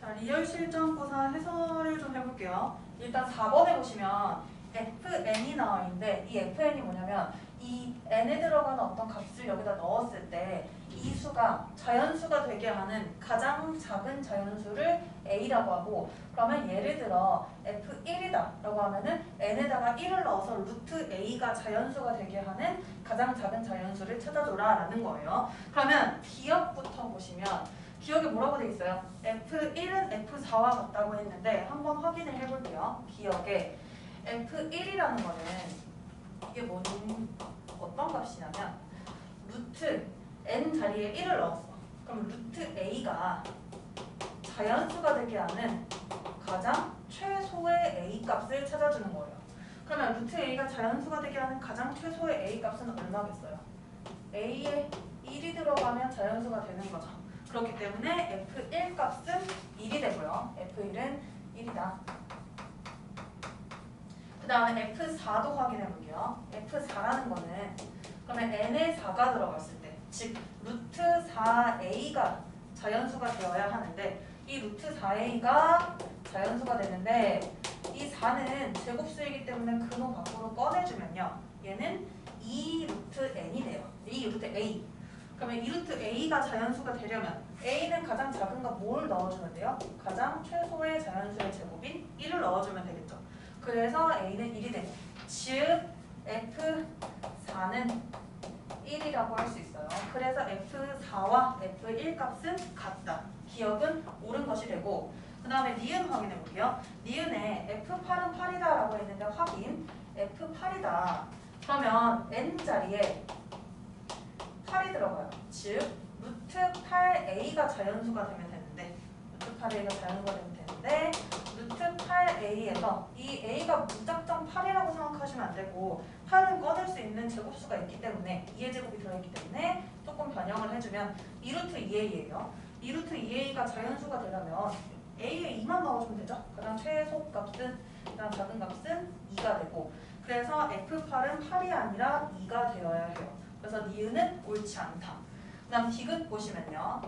자, 리얼 실전고사 해설을 좀 해볼게요. 일단 4번에 보시면 fn이 나와 있는데 이 fn이 뭐냐면 이 n에 들어가는 어떤 값을 여기다 넣었을 때 이 수가 자연수가 되게 하는 가장 작은 자연수를 a라고 하고, 그러면 예를 들어 f1이다 라고 하면은 n에다가 1을 넣어서 루트 a가 자연수가 되게 하는 가장 작은 자연수를 찾아줘라 라는 거예요. 그러면 기억부터 보시면 기억에 뭐라고 돼 있어요? F1은 F4와 같다고 했는데 한번 확인을 해볼게요. 기억에 F1이라는 거는 이게 어떤 값이냐면 루트 n 자리에 1을 넣었어. 그럼 루트 a가 자연수가 되게 하는 가장 최소의 a 값을 찾아주는 거예요. 그러면 루트 a가 자연수가 되게 하는 가장 최소의 a 값은 얼마겠어요? a에 1이 들어가면 자연수가 되는 거죠. 그렇기 때문에 F1 값은 1이 되고요. F1은 1이다. 그 다음에 F4도 확인해 볼게요. F4라는 거는 그러면 n에 4가 들어갔을 때, 즉 루트 4a가 자연수가 되어야 하는데 이 루트 4a가 자연수가 되는데 이 4는 제곱수이기 때문에 근호 밖으로 꺼내주면요. 얘는 2 루트 n이 돼요. 2 루트 a. 그러면 2루트 a가 자연수가 되려면 a는 가장 작은 거 뭘 넣어주면 돼요? 가장 최소의 자연수의 제곱인 1을 넣어주면 되겠죠. 그래서 a는 1이 되고, 즉 f4는 1이라고 할 수 있어요. 그래서 f4와 f1 값은 같다. 기억은 옳은 것이 되고, 그 다음에 니은 확인해 볼게요. 니은에 f8은 8이다 라고 했는데 확인. f8이다. 그러면 n 자리에 8이 들어가요. 즉 루트 8a가 자연수가 되면 되는데, 루트 8a가 자연수가 되면 되는데 루트 8a에서 이 a가 무작정 8이라고 생각하시면 안 되고 8은 꺼낼 수 있는 제곱수가 있기 때문에 2의 제곱이 들어있기 때문에 조금 변형을 해주면 2루트 2a예요. 2루트 2a가 자연수가 되려면 a에 2만 넣어주면 되죠. 가장 최소 값은, 가장 작은 값은 2가 되고, 그래서 f8은 8이 아니라 2가 되어야 해요. 그래서 니은은 옳지 않다. 그 다음 디귿 보시면요.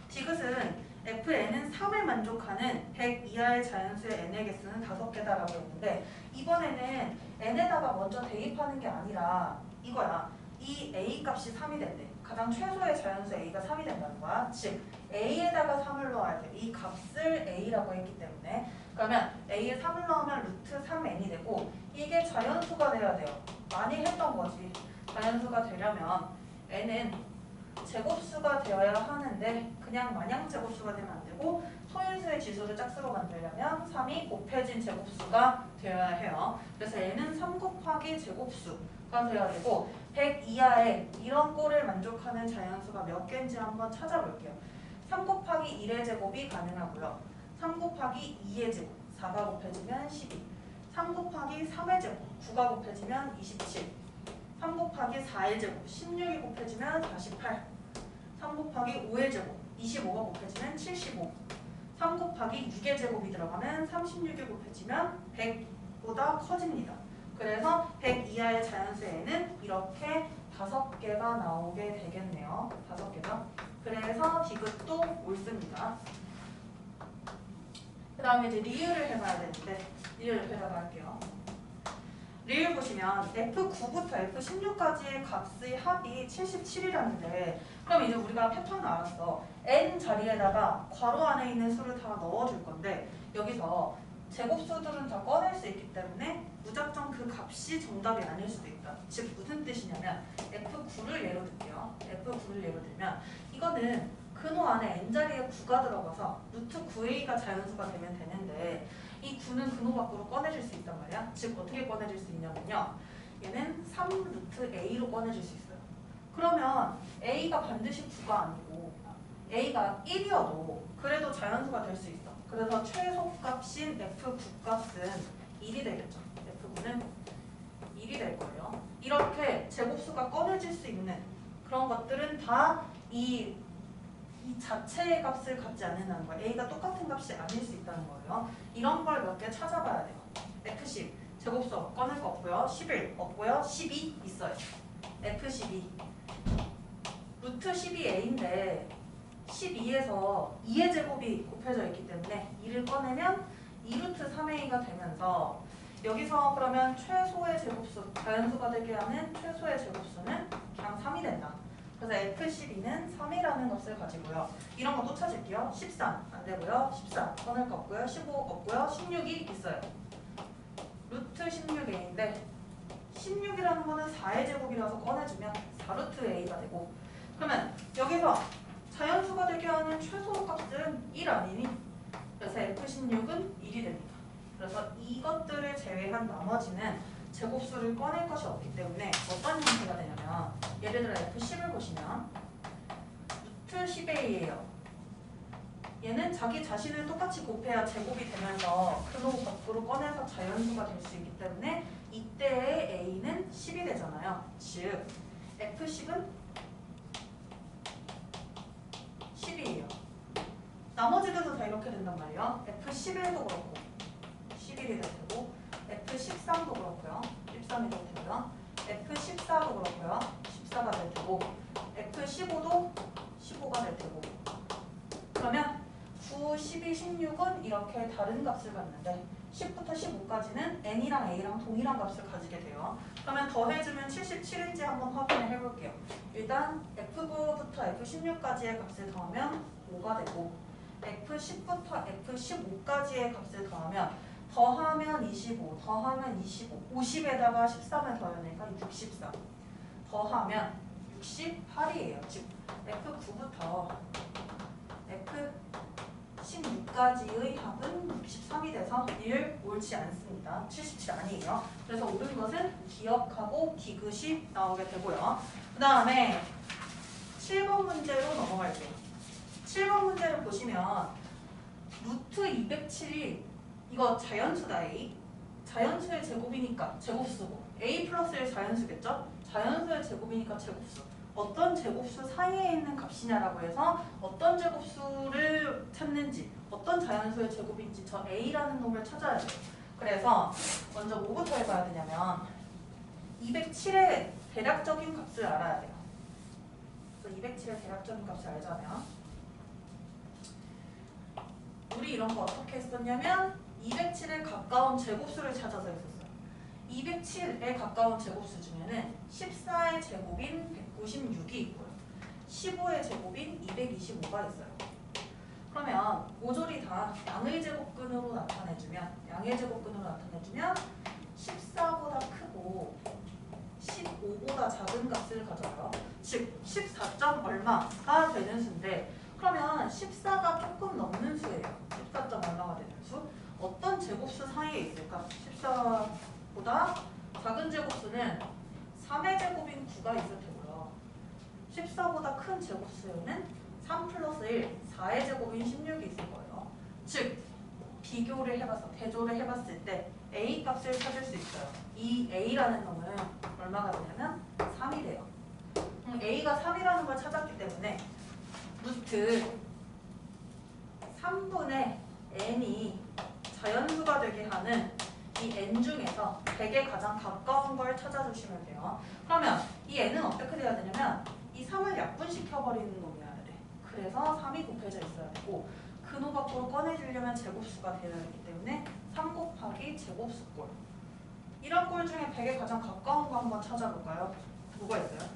디귿은 fn은 3을 만족하는 100 이하의 자연수의 n의 개수는 5개다라고 했는데 이번에는 n에다가 먼저 대입하는 게 아니라 이거야. 이 a 값이 3이 된대. 가장 최소의 자연수 a가 3이 된다는 거야. 즉 a에다가 3을 넣어야 돼. 이 값을 a라고 했기 때문에. 그러면 a에 3을 넣으면 루트 3n이 되고 이게 자연수가 돼야 돼요. 많이 했던 거지. 자연수가 되려면 n은 제곱수가 되어야 하는데 그냥 마냥 제곱수가 되면 안 되고 소인수의 지수를 짝수로 만들려면 3이 곱해진 제곱수가 되어야 해요. 그래서 n은 3 곱하기 제곱수가 되어야 되고 100 이하의 이런 꼴을 만족하는 자연수가 몇 개인지 한번 찾아볼게요. 3 곱하기 1의 제곱이 가능하고요. 3 곱하기 2의 제곱, 4가 곱해지면 12. 3 곱하기 3의 제곱, 9가 곱해지면 27. 3 곱하기 4의 제곱, 16이 곱해지면 48. 3 곱하기 5의 제곱, 25가 곱해지면 75. 3 곱하기 6의 제곱이 들어가면 36이 곱해지면 100보다 커집니다. 그래서 100 이하의 자연수에는 이렇게 5개가 나오게 되겠네요. 5개죠. 그래서 디귿도 옳습니다. 그 다음에 이제 리을을 해봐야 되는데 리을을 해봐할게요. 리을 보시면 F9부터 F16까지의 값의 합이 77이라는데 그럼 이제 우리가 패턴을 알았어. n 자리에다가 괄호 안에 있는 수를 다 넣어줄 건데 여기서 제곱수들은 다 꺼낼 수 있기 때문에 무작정 그 값이 정답이 아닐 수도 있다. 즉 무슨 뜻이냐면 F9를 예로 들게요. F9를 예로 들면 이거는 근호 안에 n자리에 9가 들어가서 루트 9a가 자연수가 되면 되는데 이 9는 근호 밖으로 꺼내줄 수 있단 말이야. 즉 어떻게 꺼내줄 수 있냐면요. 얘는 3 루트 a로 꺼내줄 수 있어요. 그러면 a가 반드시 9가 아니고 a가 1이어도 그래도 자연수가 될 수 있어. 그래서 최소값인 f9 값은 1이 되겠죠. f9는 1이 될 거예요. 이렇게 제곱수가 꺼내질 수 있는 그런 것들은 다 이 자체의 값을 갖지 않는다는 거예요. a가 똑같은 값이 아닐 수 있다는 거예요. 이런 걸 몇 개 찾아봐야 돼요. F10 제곱수 꺼낼 거 없고요. 11 없고요. 12 있어요. F12 루트 12a인데 12에서 2의 제곱이 곱해져 있기 때문에 2를 꺼내면 2루트 3a가 되면서 여기서 그러면 최소의 제곱수, 자연수가 되게 하는 최소의 제곱수는 그냥 3이 된다. 그래서 F12는 3이라는 것을 가지고요. 이런 거 또 찾을게요. 13 안 되고요. 14 꺼낼 거 없고요. 15 없고요. 16이 있어요. 루트 16a인데 16이라는 거는 4의 제곱이라서 꺼내주면 4루트 a가 되고, 그러면 여기서 자연수가 되게 하는 최소 값은 1 아니니? 그래서 F16은 1이 됩니다. 그래서 이것들을 제외한 나머지는 제곱수를 꺼낼 것이 없기 때문에 어떤 형태가 되냐면, 예를 들어 F10을 보시면 루트 10a예요. 얘는 자기 자신을 똑같이 곱해야 제곱이 되면서 근호 밖으로 꺼내서 자연수가 될 수 있기 때문에 이때의 a는 10이 되잖아요. 즉 F10은 10이에요. 나머지들도 다 이렇게 된단 말이에요. F11도 그렇고 11이 될 테고, F13도 그렇고요. 13이 될 테고요. F14도 그렇고요. 14가 될 테고, F15도 15가 될 테고. 그러면 9, 12, 16은 이렇게 다른 값을 갖는데 10부터 15까지는 n이랑 a랑 동일한 값을 가지게 돼요. 그러면 더해주면 77인지 한번 확인을 해볼게요. 일단 F9부터 F16까지의 값을 더하면 5가 되고, F10부터 F15까지의 값을 더하면 25, 더하면 25, 50에다가 13을 더하니까 64, 더하면 68이에요. 즉 F9부터 F16까지의 합은 63이 돼서 1 옳지 않습니다. 77 아니에요. 그래서 옳은 것은 기억하고 디귿이 나오게 되고요. 그 다음에 7번 문제로 넘어갈게요. 7번 문제를 보시면 루트 207이 이거 자연수다 a. 자연수의 제곱이니까 제곱수고, a 플러스 1 자연수겠죠? 자연수의 제곱이니까 제곱수. 어떤 제곱수 사이에 있는 값이냐라고 해서 어떤 제곱수를 찾는지, 어떤 자연수의 제곱인지 저 a라는 놈을 찾아야 돼요. 그래서 먼저 뭐부터 해봐야 되냐면 207의 대략적인 값을 알아야 돼요. 그래서 207의 대략적인 값을 알자면 우리 이런 거 어떻게 했었냐면 207에 가까운 제곱수를 찾아서 했었어요. 207에 가까운 제곱수 중에는 14의 제곱인 196이 있고요. 15의 제곱인 225가 있어요. 그러면 모조리 다 양의 제곱근으로 나타내주면 14보다 크고 15보다 작은 값을 가져요. 즉 14점 얼마가 되는 수인데, 그러면 14가 조금 넘는 수예요. 14점 얼마가 되는 수? 어떤 제곱수 사이에 있을까? 14보다 작은 제곱수는 3의 제곱인 9가 있을 테고요. 14보다 큰 제곱수에는 3 플러스 1, 4의 제곱인 16이 있을 거예요. 즉 비교를 해봐서 대조를 해봤을 때 a 값을 찾을 수 있어요. 이 a라는 놈은 얼마가 되냐면 3이 돼요. a가 3이라는 걸 찾았기 때문에 루트 3분의 n이 자연수가 되게 하는 이 n 중에서 100에 가장 가까운 걸 찾아주시면 돼요. 그러면 이 n은 어떻게 돼야 되냐면 이 3을 약분시켜버리는 놈이어야 돼. 그래서 3이 곱해져 있어야 되고, 근호 밖으로 꺼내주려면 제곱수가 되어야 되기 때문에 3 곱하기 제곱수꼴. 이런 꼴 중에 100에 가장 가까운 거 한번 찾아볼까요? 뭐가 있어요?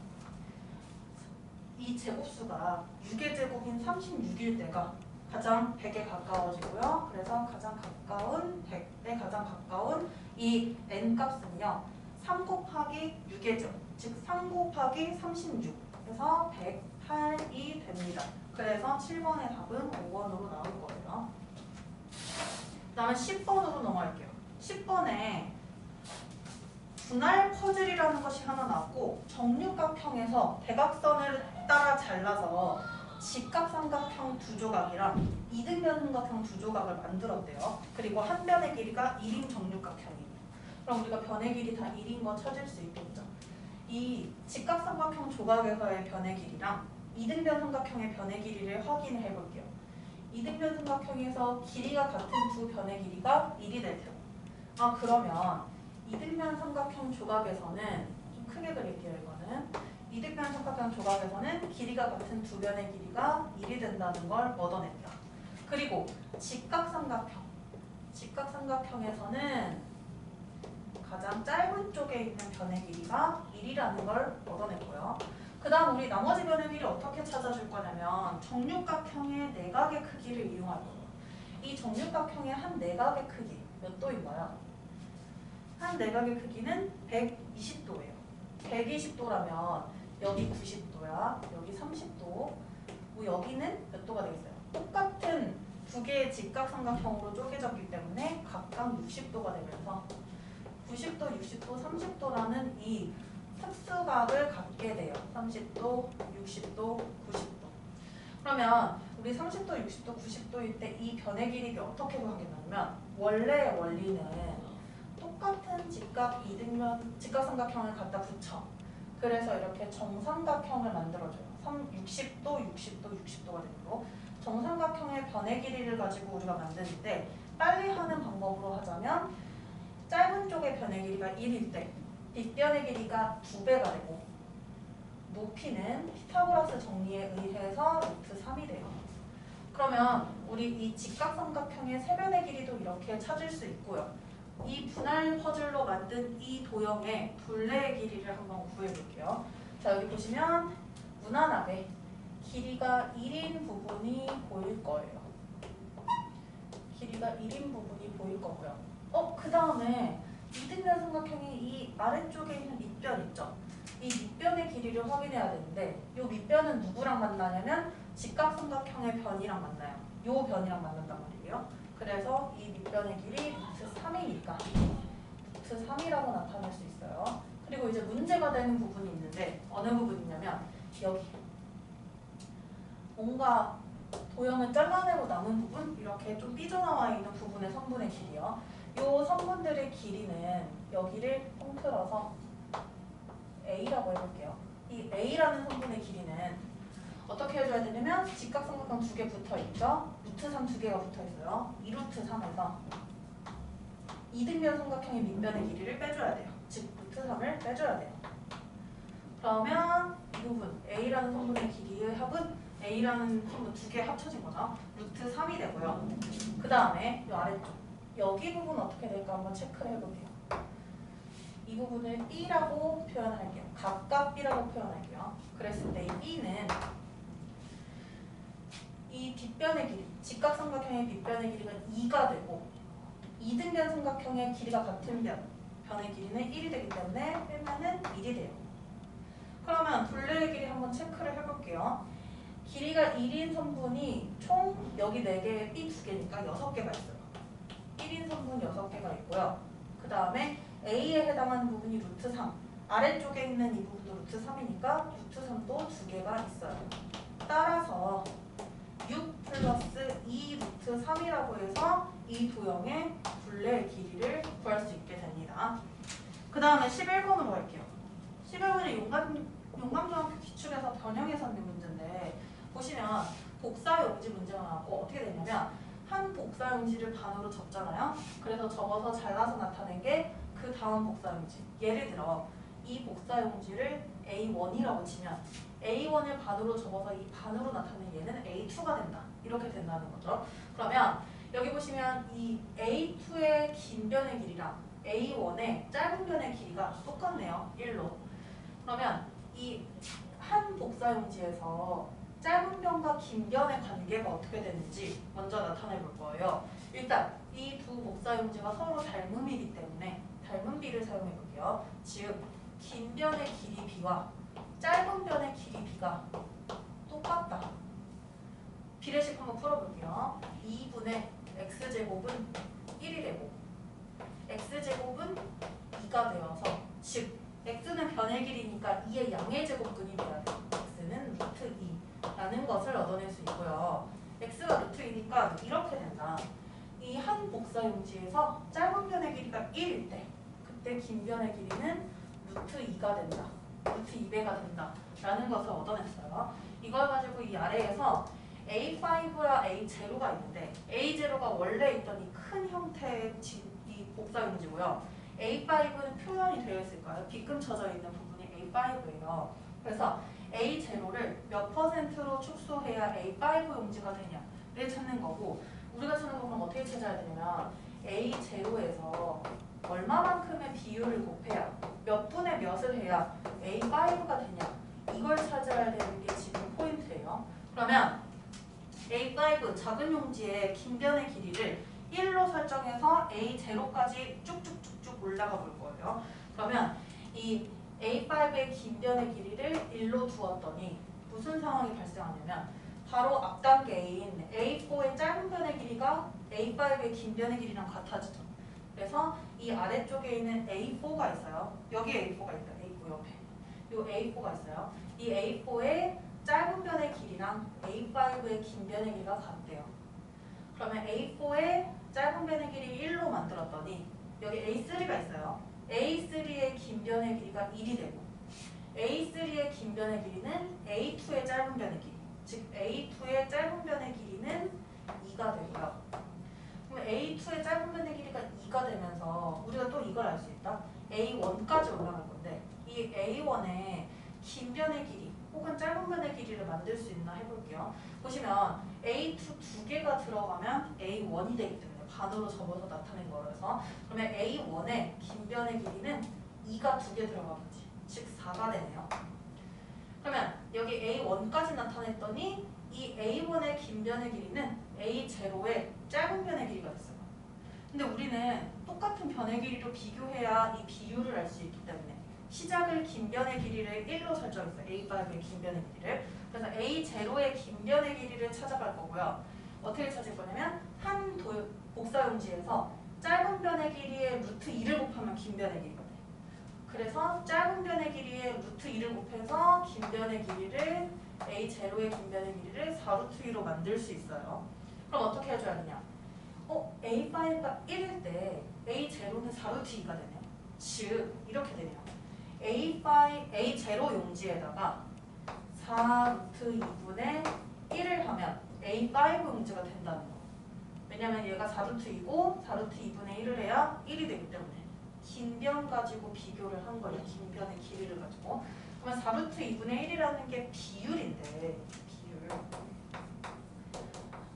이 제곱수가 6의 제곱인 36일 때가 가장 100에 가까워지고요. 그래서 가장 가까운 100에 가장 가까운 이 n 값은요. 3 곱하기 6의 제곱, 즉 3 곱하기 36, 그래서 108이 됩니다. 그래서 7번의 답은 5번으로 나올 거예요. 그 다음에 10번으로 넘어갈게요. 10번에 분할 퍼즐이라는 것이 하나 나왔고, 정육각형에서 대각선을 따라 잘라서 직각삼각형 두 조각이랑 이등변 삼각형 두 조각을 만들었대요. 그리고 한 변의 길이가 1인 정육각형이에요. 그럼 우리가 변의 길이 다 1인 거 찾을 수 있겠죠. 이 직각삼각형 조각에서의 변의 길이랑 이등변 삼각형의 변의 길이를 확인해 볼게요. 이등변 삼각형에서 길이가 같은 두 변의 길이가 1이 될 테고, 그러면 이등변 삼각형 조각에서는 좀 크게 그릴게요. 이거는 이등변 삼각형 조각에서는 길이가 같은 두 변의 길이가 1이 된다는 걸 얻어냈다. 그리고 직각삼각형. 직각삼각형에서는 가장 짧은 쪽에 있는 변의 길이가 1이라는 걸 얻어냈고요. 그 다음 우리 나머지 변의 길이 어떻게 찾아줄 거냐면 정육각형의 내각의 크기를 이용할 거예요. 이 정육각형의 한 내각의 크기 몇 도인가요? 한 내각의 크기는 120도예요. 120도라면 여기 90도야. 여기 30도. 뭐 여기는 몇 도가 되겠어요? 똑같은 두 개의 직각삼각형으로 쪼개졌기 때문에 각각 60도가 되면서 90도, 60도, 30도라는 이 특수각을 갖게 돼요. 30도, 60도, 90도. 그러면 우리 30도, 60도, 90도일 때 이 변의 길이를 어떻게 구하겠냐면 원래 원리는 똑같은 직각삼각형을 갖다 붙여. 그래서 이렇게 정삼각형을 만들어줘요. 60도, 60도, 60도가 되고 정삼각형의 변의 길이를 가지고 우리가 만드는데 빨리 하는 방법으로 하자면 짧은 쪽의 변의 길이가 1일 때 뒷변의 길이가 2배가 되고 높이는 피타고라스 정리에 의해서 루트 3이 돼요. 그러면 우리 이 직각삼각형의 세변의 길이도 이렇게 찾을 수 있고요. 이 분할 퍼즐로 만든 이 도형의 둘레의 길이를 한번 구해볼게요. 자, 여기 보시면 무난하게 길이가 1인 부분이 보일 거예요. 길이가 1인 부분이 보일 거고요. 그 다음에 이등변 삼각형의 이 아래쪽에 있는 밑변 있죠? 이 밑변의 길이를 확인해야 되는데 이 밑변은 누구랑 만나냐면 직각삼각형의 변이랑 만나요. 이 변이랑 만난단 말이에요. 그래서 이 밑변의 길이 루트 3이니까 루트 3이라고 나타낼 수 있어요. 그리고 이제 문제가 되는 부분이 있는데 어느 부분이냐면 여기 뭔가 도형을 잘라내고 남은 부분 이렇게 좀 삐져나와 있는 부분의 선분의 길이요. 이 선분들의 길이는 여기를 통틀어서 A라고 해볼게요. 이 A라는 선분의 길이는 어떻게 해줘야 되냐면 직각삼각형 2개 붙어있죠? 루트 3 2개가 붙어있어요. 2루트 3에서 이등변 삼각형의 밑변의 길이를 빼줘야 돼요. 즉 루트 3을 빼줘야 돼요. 그러면 이 부분 A라는 선분의 길이의 합은 A라는 선분 2개 합쳐진 거죠. 루트 3이 되고요. 그 다음에 이 아래쪽 여기 부분 어떻게 될까 한번 체크를 해볼게요. 이 부분을 B라고 표현할게요. 각각 B라고 표현할게요. 그랬을 때 이 B는 이 뒷변의 길이, 직각삼각형의 뒷변의 길이가 2가 되고 이등변 삼각형의 길이가 같은 변의 길이는 1이 되기 때문에 빼면은 1이 돼요. 그러면 둘레의 길이 한번 체크를 해볼게요. 길이가 1인 선분이 총 여기 4개에 B 2개니까 6개가 있어요. 1인 선분 6개가 있고요. 그 다음에 A에 해당하는 부분이 루트 3. 아래쪽에 있는 이 부분도 루트 3이니까 루트 3도 2개가 있어요. 따라서 6 플러스 2 루트 3이라고 해서 이 도형의 둘레의 길이를 구할 수 있게 됩니다. 그 다음에 11번으로 갈게요. 11번은 용감중학교 기출에서 변형해서 낸 문제인데 보시면 복사용지 문제가 나왔고 어떻게 되냐면 한 복사용지를 반으로 접잖아요. 그래서 접어서 잘라서 나타낸 게 그 다음 복사용지. 예를 들어 이 복사용지를 A1이라고 치면 A1을 반으로 접어서 이 반으로 나타낸 얘는 A2가 된다. 이렇게 된다는 거죠. 그러면 여기 보시면 이 A2의 긴 변의 길이랑 A1의 짧은 변의 길이가 똑같네요. 1로. 그러면 이 한 복사용지에서 짧은 변과 긴 변의 관계가 어떻게 되는지 먼저 나타내 볼 거예요. 일단 이 두 복사용지가 서로 닮음이기 때문에 닮은 비를 사용해 볼게요. 즉 긴 변의 길이 B와 짧은 변의 길이 B가 똑같다. 비례식 한번 풀어볼게요. 2분의 x제곱은 1이 되고 x제곱은 2가 되어서 즉 x는 변의 길이니까 2의 양의 제곱근이 돼야 돼요. x는 루트 2라는 것을 얻어낼 수 있고요. x가 루트 2니까 이렇게 된다. 이 한 복사용지에서 짧은 변의 길이가 1일 때 그때 긴 변의 길이는 루트 2가 된다. 루트 2배가 된다. 라는 것을 얻어냈어요. 이걸 가지고 이 아래에서 A5랑 A0가 있는데 A0가 원래 있던 이 큰 형태의 이 복사용지고요. A5는 표현이 되어 있을까요? 빗금쳐져 있는 부분이 A5예요. 그래서 A0를 몇 %로 축소해야 A5 용지가 되냐를 찾는 거고, 우리가 찾는 건 그럼 어떻게 찾아야 되냐면 A0에서 얼마만큼의 비율을 곱해야 몇 분의 몇을 해야 A5가 되냐, 이걸 찾아야 되는 게 지금 포인트예요. 그러면 A5 작은 용지의 긴 변의 길이를 1로 설정해서 A0까지 쭉쭉쭉쭉 올라가 볼 거예요. 그러면 이 A5의 긴 변의 길이를 1로 두었더니 무슨 상황이 발생하냐면 바로 앞 단계인 A4의 짧은 변의 길이가 A5의 긴 변의 길이랑 같아지죠. 그래서 이 아래쪽에 있는 A4가 있어요. 여기 A4가 있다. A4 옆에. 이 A4가 있어요. 이 A4의 짧은 변의 길이랑 A5의 긴 변의 길이가 같대요. 그러면 A4의 짧은 변의 길이 1로 만들었더니 여기 A3가 있어요. A3의 긴 변의 길이가 1이 되고 A3의 긴 변의 길이는 A2의 짧은 변의 길이, 즉 A2의 짧은 변의 길이는 2가 되고요. 그럼 A2의 짧은 변의 길이가 2가 되면서 우리가 또 이걸 알 수 있다. A1까지 올라갈 건데 이 A1의 긴 변의 길이 혹은 짧은 변의 길이를 만들 수 있나 해볼게요. 보시면 A2 두 개가 들어가면 A1이 되기 때문에 반으로 접어서 나타낸 거라서, 그러면 A1의 긴 변의 길이는 2가 두 개 들어가겠지. 즉 4가 되네요. 그러면 여기 A1까지 나타냈더니 이 A1의 긴 변의 길이는 A0의 짧은 변의 길이가 됐어요. 근데 우리는 똑같은 변의 길이로 비교해야 이 비율을 알 수 있기 때문에 시작을 긴 변의 길이를 1로 설정했어요. A5의 긴 변의 길이를. 그래서 A0의 긴 변의 길이를 찾아갈 거고요. 어떻게 찾을 거냐면 한 복사용지에서 짧은 변의 길이의 루트 2를 곱하면 긴 변의 길이가 돼. 그래서 짧은 변의 길이의 루트 2를 곱해서 긴 변의 길이를 A0의 긴 변의 길이를 4루트 2로 만들 수 있어요. 그럼 어떻게 해줘야 되냐? A5가 1일 때 A0는 4루트 2가 되네요. 즉 이렇게 되네요. A0 용지에다가 4루트 2분의 1을 하면 A5 용지가 된다는 거. 왜냐면 얘가 4루트 2고 4루트 2분의 1을 해야 1이 되기 때문에 긴 변 가지고 비교를 한 거예요. 긴 변의 길이를 가지고. 그러면 4루트 2분의 1이라는 게 비율인데, 비율.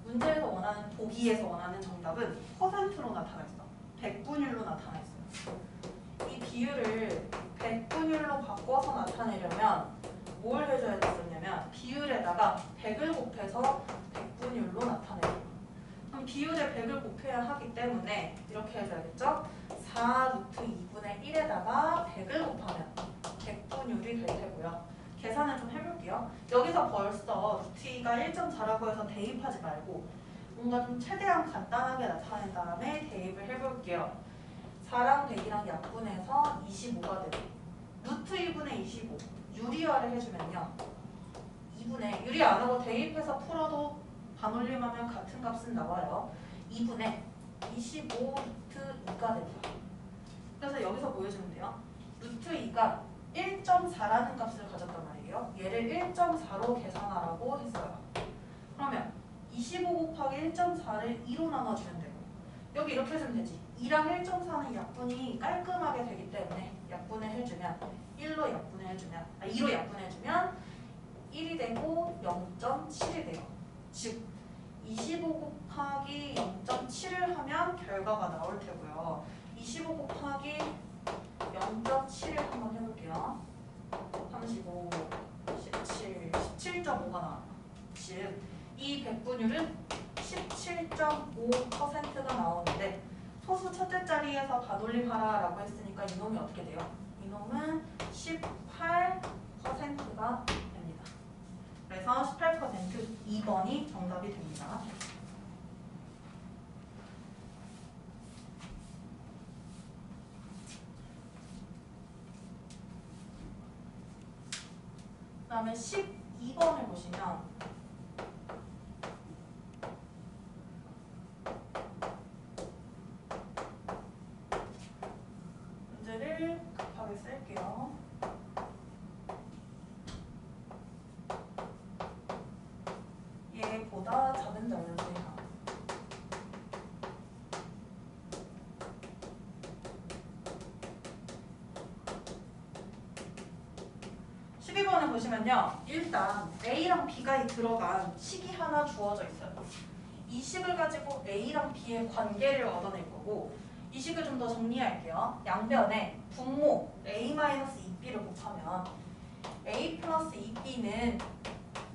문제에서 원하는, 보기에서 원하는 정답은 %로 나타나 있어. 100분율로 나타나 있어요. 이 비율을 100분율로 바꿔서 나타내려면 뭘 해줘야 됐었냐면 비율에다가 100을 곱해서 100분율로 나타내요. 그럼 비율에 100을 곱해야 하기 때문에 이렇게 해줘야겠죠? 4루트 2분의 1에다가 100을 곱하면 100분율이 될 테고요. 계산을 좀 해볼게요. 여기서 벌써 루트 2가 1.4라고 해서 대입하지 말고 뭔가 좀 최대한 간단하게 나타낸 다음에 대입을 해볼게요. 4랑 100이랑 약분해서 25가 되고 루트 2분의 25 유리화를 해주면요. 2분의 유리화 안 하고 대입해서 풀어도 반올림하면 같은 값은 나와요. 2분의 25 루트 2가 됩니다. 그래서 여기서 보여주면 돼요. 루트 2가 1.4라는 값을 가졌단 말이에요. 얘를 1.4로 계산하라고 했어요. 그러면 25 곱하기 1.4를 2로 나눠주면 되고 여기 이렇게 해주면 되지. 2랑 1.4는 약분이 깔끔하게 되기 때문에 약분을 해주면 1로 약분해주면 2로 약분해주면 1이 되고 0.7이 돼요. 즉 25 곱하기 0.7을 하면 결과가 나올 테고요. 25 곱하기 0.7을 한번 해볼게요. 35, 17, 17.5가 나와요. 즉 이 백분율은 17.5%가 나오는데 소수 첫째 자리에서 반올림하라 라고 했으니까 이놈이 어떻게 돼요? 이놈은 18%가 됩니다. 그래서 18% 2번이 정답이 됩니다. 그 다음에 12번을 보시면 문제를 급하게 쓸게요. 얘보다 작은 자연수의 12번 1번에 보시면요. 일단 A랑 B가 들어간 식이 하나 주어져 있어요. 이 식을 가지고 A랑 B의 관계를 얻어낼 거고 이 식을 좀 더 정리할게요. 양변에 분모 A-2B를 곱하면 A 플러스 2B는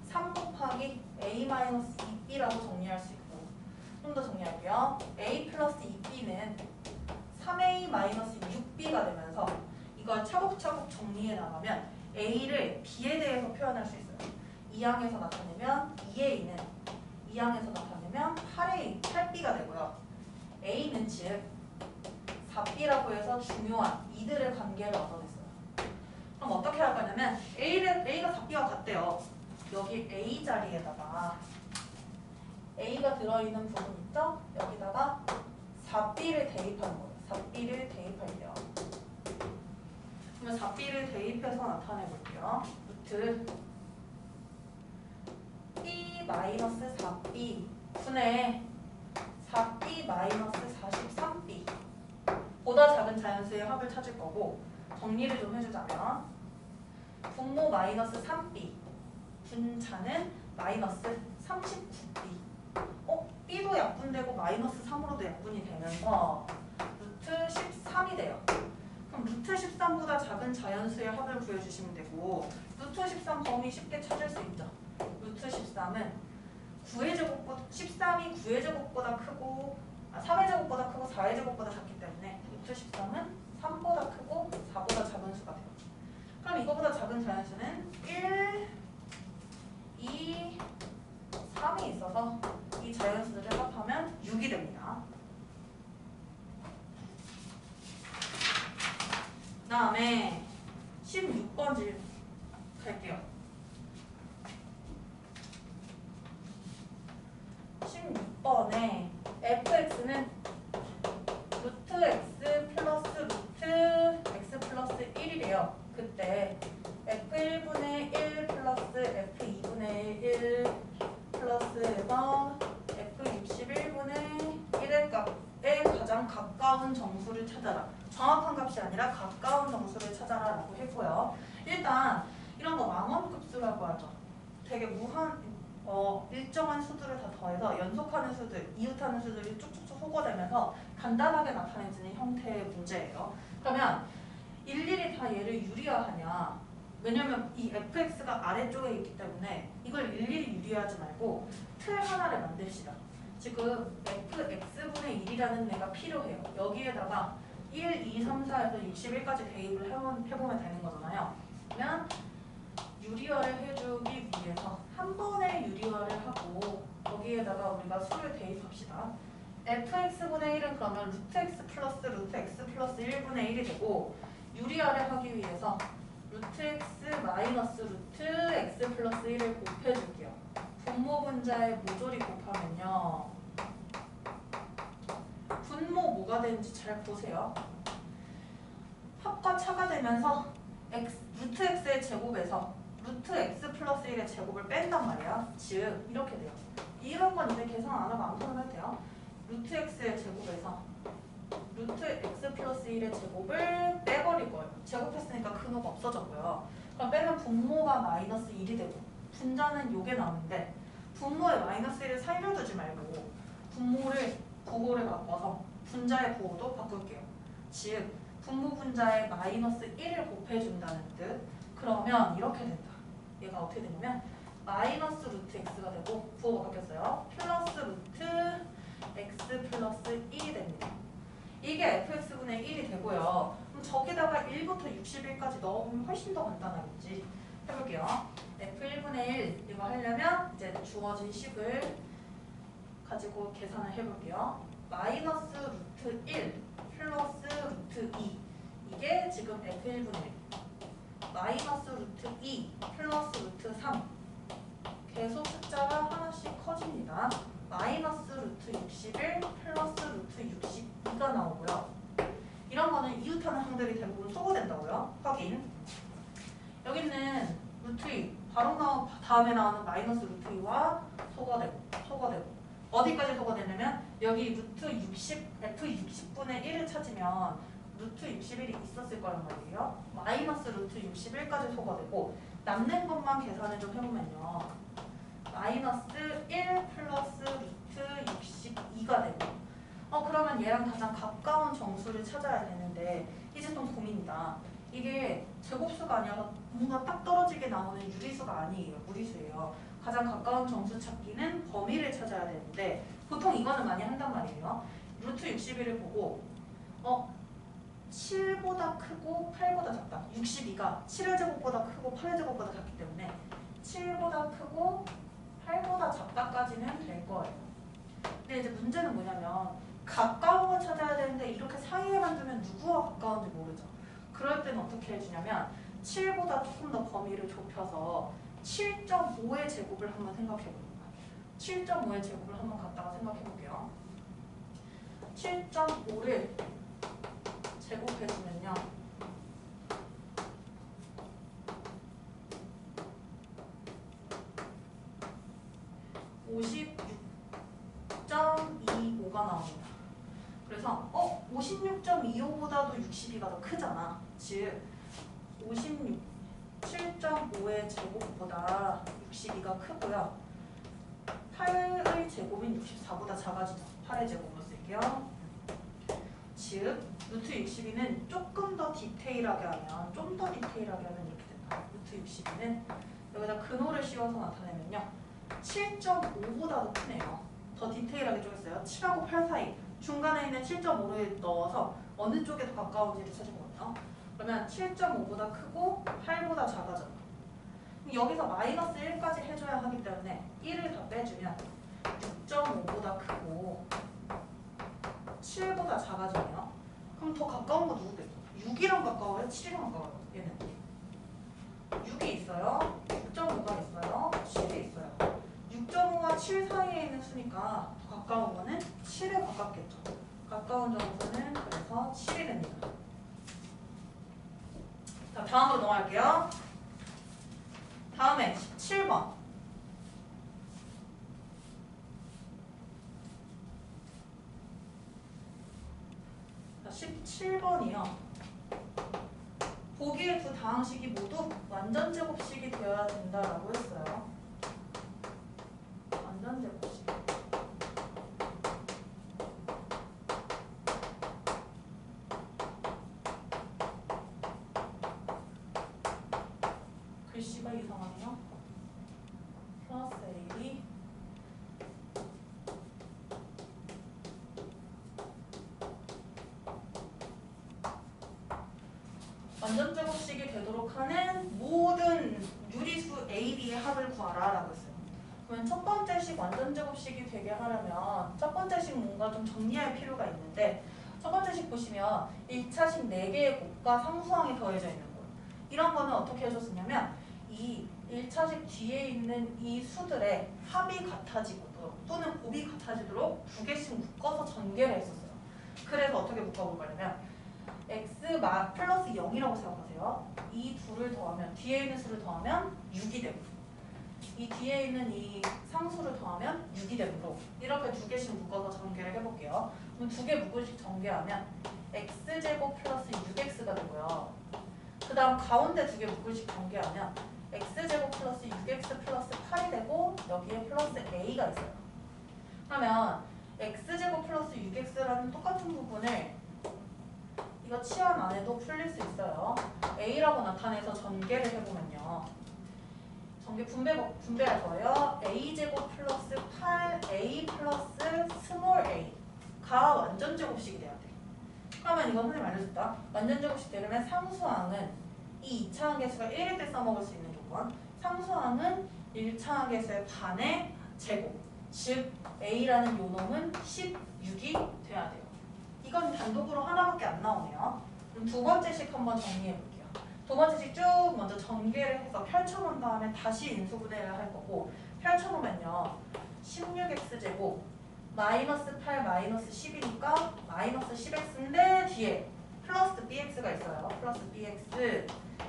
3 곱하기 A-2B라고 정리할 수 있고 좀 더 정리할게요. A 플러스 2B는 3A-6B가 되면서 이걸 차곡차곡 정리해 나가면 A를 B에 대해서 표현할 수 있어요. 2항에서 나타내면 2A는 2항에서 나타내면 8B가 되고요. A는 즉 4B라고 해서 중요한 이들의 관계를 얻어냈어요. 그럼 어떻게 할 거냐면 A가 4B와 같대요. 여기 A 자리에다가 A가 들어있는 부분 있죠? 여기다가 4B를 대입하는 거예요. 4B를 대입할게요. 그러면 4B를 대입해서 나타내 볼게요. 루트 B-4B 분의 4B-43B 보다 작은 자연수의 합을 찾을 거고 정리를 좀 해주자면 분모 마이너스 3B 분자는 마이너스 39B B도 약분되고 마이너스 3으로도 약분이 되면서 루트 13이 돼요. 그럼 루트 13보다 작은 자연수의 합을 구해주시면 되고 루트 13 범위 쉽게 찾을 수 있죠. 루트 13은 9의 제곱보다 13이 9의 제곱보다 크고 3의 제곱보다 크고 4의 제곱보다 작기 때문에 루트 13은 3보다 크고 4보다 작은 수가 돼요. 그럼 이거보다 작은 자연수는 1, 2, 3이 있어서 이 자연수들을 합하면 6이 됩니다. 그 다음에 16번지 갈게요. 16번에 fx는 루트 x 플러스 루트 x 플러스 1이래요. 그때 f1분의 1 플러스 f2분의 1 플러스에서 f61분의 1의 값에 가장 가까운 정수를 찾아라. 정확한 값이 아니라 가까운 정수를 찾아라 라고 했고요. 일단 이런 거 망원급수라고 하죠. 되게 일정한 수들을 다 더해서 연속하는 수들, 이웃하는 수들이 쭉쭉쭉 소거되면서 간단하게 나타내지는 형태의 문제예요. 그러면 일일이 다 얘를 유리화하냐? 왜냐면 이 fx가 아래쪽에 있기 때문에 이걸 일일이 유리화하지 말고 틀 하나를 만듭시다. 지금 fx분의 1이라는 애가 필요해요. 여기에다가 1, 2, 3, 4에서 61까지 대입을 해보면 되는 거잖아요. 그러면 유리화를 해주기 위해서 한 번에 유리화를 하고 거기에다가 우리가 수를 대입합시다. fx분의 1은 그러면 루트 x 플러스 루트 x 플러스 1분의 1이 되고 유리화를 하기 위해서 루트 x 마이너스 루트 x 플러스 1을 곱해줄게요. 분모 분자의 모조리 곱하면요. 분모 뭐가 되는지 잘 보세요. 합과 차가 되면서 루트 x의 제곱에서 루트 x 플러스 1의 제곱을 뺀단 말이야. 즉 이렇게 돼요. 이런 건 이제 계산 안 하고 아무거나 해도 돼요. 루트 x의 제곱에서 루트 x 플러스 1의 제곱을 빼버릴 거예요. 제곱했으니까 근호가 없어졌고요. 그럼 빼면 분모가 마이너스 1이 되고 분자는 요게 나오는데 분모에 마이너스 1을 살려두지 말고 분모를 부호를 바꿔서 분자의 부호도 바꿀게요. 즉 분모 분자에 마이너스 1을 곱해준다는 뜻. 그러면 이렇게 된다. 얘가 어떻게 되냐면 마이너스 루트 x가 되고 부호가 바뀌었어요. 플러스 루트 x 플러스 1이 됩니다. 이게 fx분의 1이 되고요. 그럼 저기다가 1부터 61까지 넣어보면 훨씬 더 간단하겠지. 해볼게요. f1분의 1 이거 하려면 이제 주어진 식을 가지고 계산을 해볼게요. 마이너스 루트 1 플러스 루트 2 이게 지금 f1분의 1 마이너스 루트 2 플러스 루트 3 계속 숫자가 하나씩 커집니다. 마이너스 루트 61 플러스 루트 62가 나오고요. 이런 거는 이웃하는 항들이 대부분 소거된다고요. 확인. 여기는 루트 2 바로 다음에 나오는 마이너스 루트 2와 소거되고 어디까지 소거되냐면 여기 루트 60 f60분의 1을 찾으면 루트 61이 있었을 거란 말이에요. 마이너스 루트 61까지 소거되고 남는 것만 계산을 좀 해보면요. 마이너스 1 플러스 루트 62가 되고 그러면 얘랑 가장 가까운 정수를 찾아야 되는데 이제 좀 고민이다. 이게 제곱수가 아니라 뭔가 딱 떨어지게 나오는 유리수가 아니에요. 무리수예요. 가장 가까운 정수 찾기는 범위를 찾아야 되는데 보통 이거는 많이 한단 말이에요. 루트 61을 보고 7보다 크고 8보다 작다. 62가 7의 제곱보다 크고 8의 제곱보다 작기 때문에 7보다 크고 8보다 작다까지는 될 거예요. 근데 이제 문제는 뭐냐면 가까운 걸 찾아야 되는데 이렇게 사이에만 두면 누구와 가까운지 모르죠. 그럴 때는 어떻게 해주냐면 7보다 조금 더 범위를 좁혀서 7.5의 제곱을 한번 생각해봅니다. 7.5의 제곱을 한번 갖다가 생각해볼게요. 7.5를 제곱해주면요. 56.25가 나옵니다. 그래서 56.25보다도 62가 더 크잖아. 즉 7.5의 제곱보다 62가 크고요. 8의 제곱은 64보다 작아지죠. 8의 제곱으로 쓸게요. 즉 루트 62는 조금 더 디테일하게 하면 좀 더 디테일하게 하면 이렇게 된다. 루트 62는 여기다 근호를 씌워서 나타내면요. 7.5보다도 크네요. 더 디테일하게 쪼갰어요. 7하고 8 사이 중간에 있는 7.5를 넣어서 어느 쪽에 더 가까운지를 찾은 거예요. 그러면 7.5보다 크고 8보다 작아져. 여기서 마이너스 1까지 해줘야 하기 때문에 1을 다 빼주면 6.5보다 크고 7보다 작아져요. 그럼 더 가까운 거 누구겠어? 6이랑 가까워요? 7이랑 가까워요? 얘는 6이 있어요. 6.5가 있어요. 7이 있어요. 6.5와 7 사이에 있는 수니까 더 가까운 거는 7에 가깝겠죠. 가까운 정수는 그래서 7이 됩니다. 자, 다음으로 넘어갈게요. 다음에 17번. 자, 17번이요. 보기의 두 다항식이 모두 완전제곱식이 되어야 된다라고 했어요. 완전제곱식. 글씨가 이상하네요. 플러스 A 완전제곱식이 되도록 하는 모든 유리수 A, B의 합을 구하라 라고 했어요. 그러면 첫 번째 식 완전제곱식이 되게 하려면 첫 번째 식 뭔가 좀 정리할 필요가 있는데 첫 번째 식 보시면 1차식 4개의 곱과 상수항이 더해져 있는 거예요. 이런 거는 어떻게 해줬었냐면 이 1차식 뒤에 있는 이 수들의 합이 같아지도록 또는 곱이 같아지도록 두 개씩 묶어서 전개를 했었어요. 그래서 어떻게 묶어볼 거냐면 x 플러스 0이라고 생각하세요. 이 둘을 더하면 뒤에 있는 수를 더하면 6이 되고 이 뒤에 있는 이 상수를 더하면 6이 되므로 이렇게 두 개씩 묶어서 전개를 해볼게요. 그럼 두 개 묶음씩 전개하면 x제곱 플러스 6x가 되고요. 그 다음 가운데 두 개 묶음씩 전개하면 x제곱 플러스 6x 플러스 8이 되고 여기에 플러스 a가 있어요. 그러면 x제곱 플러스 6x라는 똑같은 부분을 이거 치환 안 해도 풀릴 수 있어요. a라고 나타내서 전개를 해보면요. 전개 분배할 거예요. a제곱 플러스 8a 플러스 스몰 a가 완전제곱식이 돼야 돼. 그러면 이건 선생님 알려줬다. 완전제곱식 되려면 상수항은 이 2차 항계수가 1일 때 써먹을 수 있는 조건. 상수항은 1차 항계수의 반의 제곱. 즉 a라는 요놈은 16이 돼야 돼요. 이건 단독으로 하나밖에 안 나오네요. 그럼 두 번째 식 한번 정리해 볼게요. 두 번째 식 쭉 먼저 전개를 해서 펼쳐놓은 다음에 다시 인수분해를 할 거고 펼쳐놓으면요. 16x제곱 마이너스 8 마이너스 10이니까 마이너스 10x인데 뒤에 플러스 bx가 있어요. 플러스 bx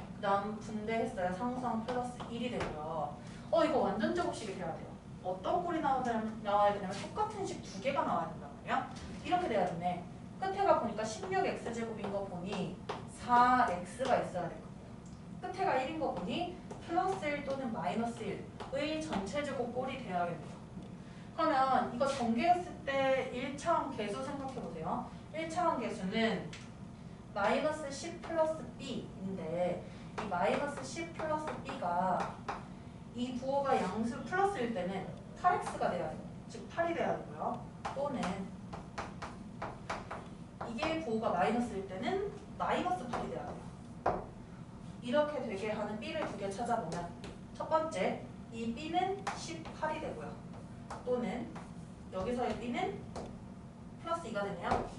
그 다음 분배했어요. 상수항 플러스 1이 되고요. 이거 완전제곱식이 돼야 돼요. 어떤 꼴이 나와야 되냐면 똑같은 식 두 개가 나와야 된단 말이에요. 이렇게 돼야 되네. 끝에가 보니까 16x제곱인 거 보니 4x가 있어야 될 거예요. 끝에가 1인 거 보니 플러스 1 또는 마이너스 1의 전체 제곱 꼴이 돼야겠네요. 그러면 이거 전개했을 때 1차원 계수 생각해보세요. 1차원 계수는 마이너스 10 플러스 b인데 이 마이너스 10 플러스 b가 이 부호가 양수 플러스일 때는 8x가 돼야 돼요. 즉 8이 돼야 되고요. 또는 이게 부호가 마이너스일 때는 마이너스 8이 돼야 돼요. 이렇게 되게 하는 b를 두 개 찾아보면 첫 번째 이 b는 18이 되고요. 또는 여기서의 b는 플러스 2가 되네요.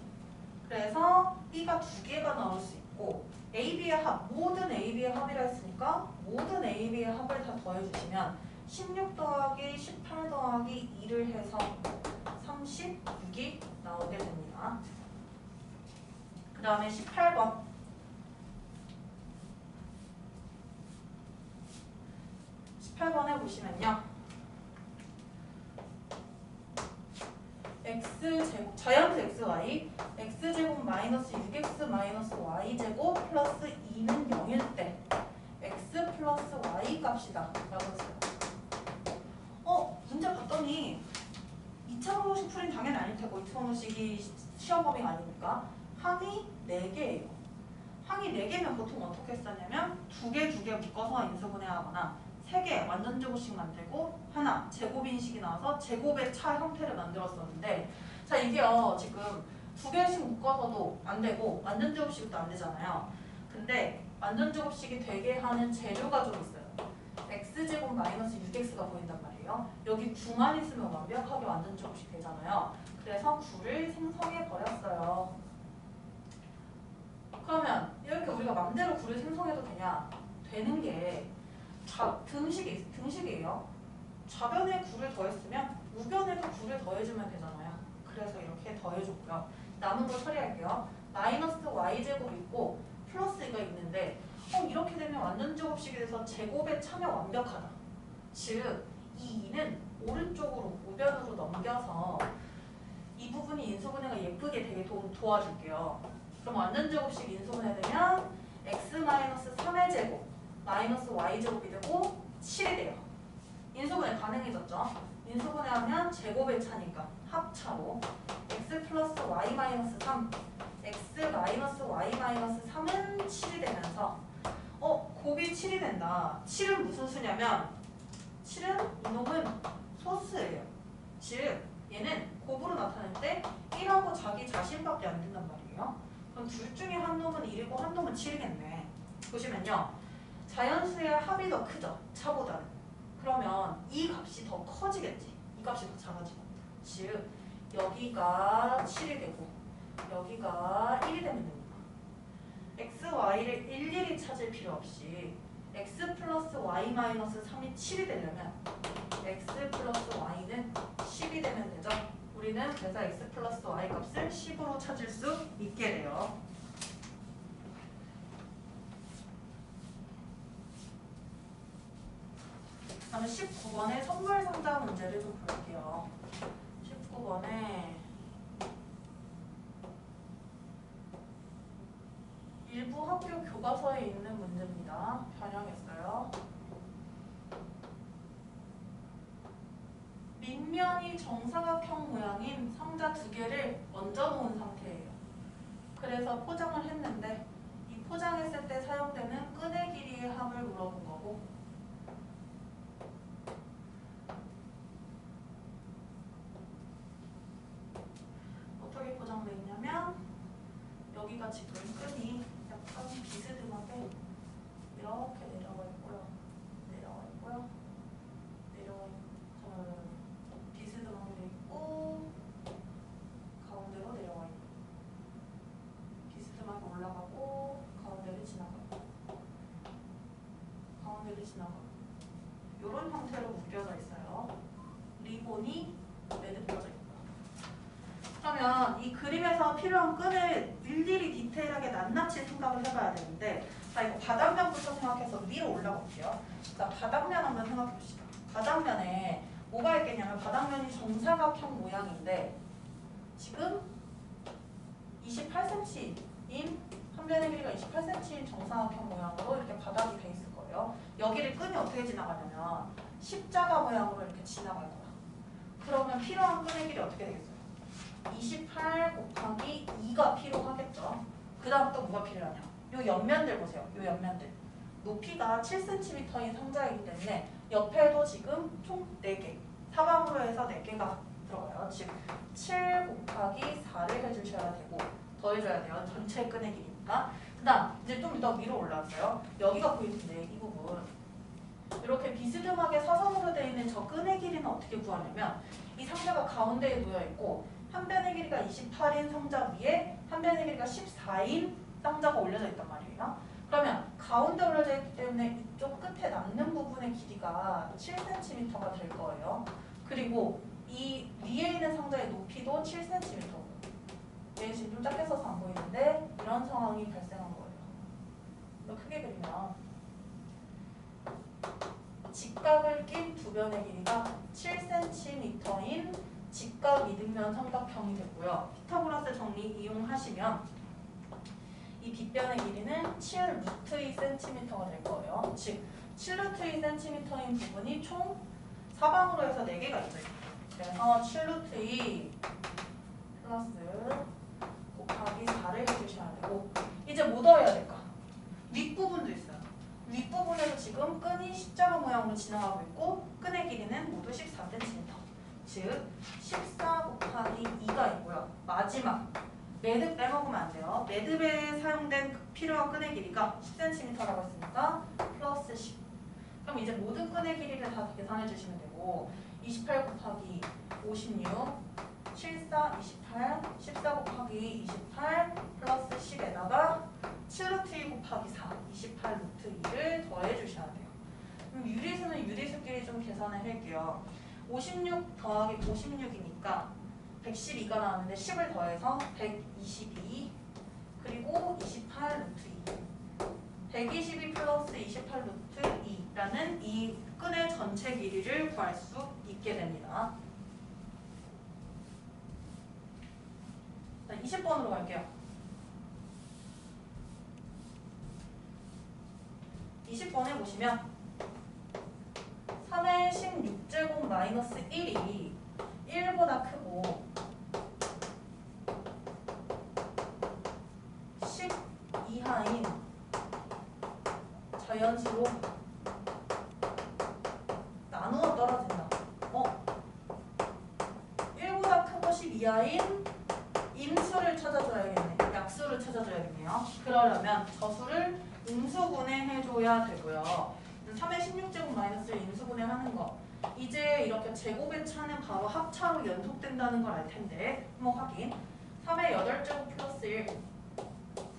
그래서 b가 두 개가 나올 수 있고 AB의 합, 모든 AB의 합이라 했으니까 모든 AB의 합을 다 더해주시면 16 더하기 18 더하기 2를 해서 36이 나오게 됩니다. 그 다음에 18번. 18번에 보시면요. x제곱, 자연수 xy, x제곱 마이너스 6x 마이너스 y제곱 플러스 2는 0일 때 x 플러스 y 값이다 라고 했어요. 문제 봤더니 2차 방정식 풀이는 당연히 아닐 테고 2차 방정식이 시험 범위가 아니니까 항이 4개예요. 항이 4개면 보통 어떻게 했었냐면 2개 묶어서 인수분해하거나 3개 완전제곱식 만들고 하나 제곱인식이 나와서 제곱의 차 형태를 만들었었는데 자 이게요 지금 2개씩 묶어서도 안 되고 완전제곱식도 안 되잖아요. 근데 완전제곱식이 되게 하는 재료가 좀 있어요. x제곱 마이너스 6x가 보인단 말이에요. 여기 9만 있으면 완벽하게 완전제곱식 되잖아요. 그래서 9를 생성해 버렸어요. 그러면 이렇게 우리가 맘대로 9를 생성해도 되냐? 되는 게 등식이에요. 좌변에 9를 더했으면 우변에도 9를 더해주면 되잖아요. 그래서 이렇게 더해줬고요. 남은 거 처리할게요. 마이너스 y제곱 있고 플러스가 있는데 이렇게 되면 완전제곱식이 돼서 제곱의 차면 완벽하다. 즉, 이 2는 오른쪽으로 우변으로 넘겨서 이 부분이 인수분해가 예쁘게 되게 도와줄게요. 그럼 완전제곱식 인수분해되면 x-3의 제곱 마이너스 y제곱이 되고 7이 돼요. 인수분해 가능해졌죠? 인수분해하면 제곱의 차니까 합차로 x 플러스 y 마이너스 3 x 마이너스 y 마이너스 3은 7이 되면서 곱이 7이 된다. 7은 무슨 수냐면 7은 이놈은 소수예요. 즉 얘는 곱으로 나타낼 때 1하고 자기 자신밖에 안 된단 말이에요. 그럼 둘 중에 한 놈은 1이고 한 놈은 7이겠네. 보시면요. 자연수의 합이 더 크죠. 차보다는. 그러면 이 값이 더 커지겠지. 이 값이 더 작아지고. 즉 여기가 7이 되고 여기가 1이 되면 됩니다. x, y를 일일이 찾을 필요 없이 x 플러스 y 마이너스 3이 7이 되려면 x 플러스 y는 10이 되면 되죠. 우리는 그래서 x 플러스 y 값을 10으로 찾을 수 있게 돼요. 다음에 19번의 선물 상자 문제를 좀 볼게요. 19번에 일부 학교 교과서에 있는 문제입니다. 변형했어요. 밑면이 정사각형 모양인 상자 2개를 얹어 놓은 상태예요. 그래서 포장을 했는데 이 포장했을 때 사용되는 끈의 길이의 합을 물어본 거고 어떻게 포장되어 있냐면 여기가 지금 끈이 약간 비스듬하게 이렇게 내려와 있고요. 비스듬하게 돼 있고 가운데로 내려와 있고 비스듬하게 올라가고 가운데를 지나가고 이런 형태로 묶여져 있어요. 리본이 매듭혀져 있고. 그러면 이 그림에서 필요한 끈을 일일이 디테일하게 낱낱이 생각을 해봐야 되는데 자 이거 바닥면부터 생각해서 위로 올라가 볼게요. 자 바닥면 한번 생각해 봅시다. 바닥면에 뭐가 있겠냐면 바닥면이 정사각형 모양인데 지금 28cm인 한 변의 길이가 28cm인 정사각형 모양으로 이렇게 바닥이 돼 있을 거예요. 여기를 끈이 어떻게 지나가냐면 십자가 모양으로 이렇게 지나갈 거야. 그러면 필요한 끈의 길이 어떻게 되겠어요? 28 곱하기 2가 필요하겠죠. 그 다음 또 뭐가 필요하냐? 요 옆면들 보세요. 요 옆면들. 높이가 7cm인 상자이기 때문에 옆에도 지금 총 4개. 사방으로 해서 4개가 들어가요. 즉, 7 곱하기 4를 해주셔야 되고 더해줘야 돼요. 전체 끈의 길이니까. 그 다음 이제 좀 더 위로 올라왔어요. 여기가 보이는데 이 부분. 이렇게 비스듬하게 사선으로 되어 있는 저 끈의 길이는 어떻게 구하냐면 이 상자가 가운데에 놓여 있고 한 변의 길이가 28인 상자 위에 한 변의 길이가 14인 상자가 올려져 있단 말이에요. 그러면 가운데 올려져 있기 때문에 이쪽 끝에 남는 부분의 길이가 7cm가 될 거예요. 그리고 이 위에 있는 상자의 높이도 7cm고 얘 지금 좀 작게 써서 안 보이는데 이런 상황이 발생한 거예요. 더 크게 그리면 직각을 낀 두 변의 길이가 7cm인 직각 이등변 삼각형이 되고요. 피타고라스 정리 이용하시면 이 빗변의 길이는 7 루트 2cm가 될 거예요. 즉 7 루트 2cm인 부분이 총 사방으로 해서 4개가 있죠. 그래서 7 루트 2 플러스 곱하기 4를 해주셔야 되고 이제 뭐 더해야 될까? 윗부분도 있어요. 윗부분에서 지금 끈이 십자가 모양으로 지나가고 있고 끈의 길이는 모두 14cm. 즉 14 곱하기 2가 있고요. 마지막 매듭 빼먹으면 안 돼요. 매듭에 사용된 필요한 끈의 길이가 10cm라고 했으니까 플러스 10. 그럼 이제 모든 끈의 길이를 다 계산해 주시면 되고 28 곱하기 56 74, 28, 14 곱하기 28 플러스 10에다가 7 루트 2 곱하기 4, 28 루트 2를 더해 주셔야 돼요. 그럼 유리수는 유리수끼리 좀 계산을 할게요. 56 더하기 56이니까 112가 나왔는데 10을 더해서 122 그리고 28 루트 2 122 플러스 28 루트 2라는 이 끈의 전체 길이를 구할 수 있게 됩니다. 20번으로 갈게요. 20번에 보시면 3의 16제곱 마이너스 1이 1보다 크고 10 이하인 자연수로 나누어 떨어진다. 1보다 크고 10 이하인 인수를 찾아줘야겠네. 약수를 찾아줘야겠네요. 그러려면 저수를 인수분해 해줘야 되고요. 3의 16제곱 마이너스 인수분해 하는 거. 이제 이렇게 제곱의 차는 바로 합차로 연속된다는 걸 알 텐데 한번 확인. 3의 8제곱 플러스 1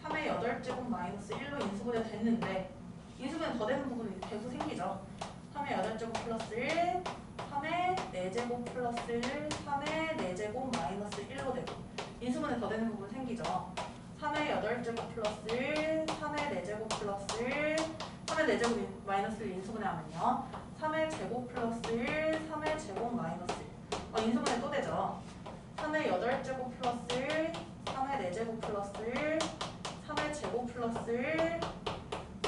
3의 8제곱 마이너스 1로 인수분해 됐는데 인수분해 더 되는 부분이 계속 생기죠. 3의 8제곱 플러스 1 3의 4제곱 플러스 1 3의 4제곱 마이너스 1로 되고 인수분해 더 되는 부분 생기죠. 3의 8제곱 플러스 1 3의 4제곱 플러스 1 3의 4제곱 마이너스 1 인수분해 하면요. 3의 제곱 플러스 1 3의 제곱 마이너스 1 인수분해 또 되죠. 3의 8제곱 플러스 1 3의 4제곱 플러스 1 3의 제곱 플러스 1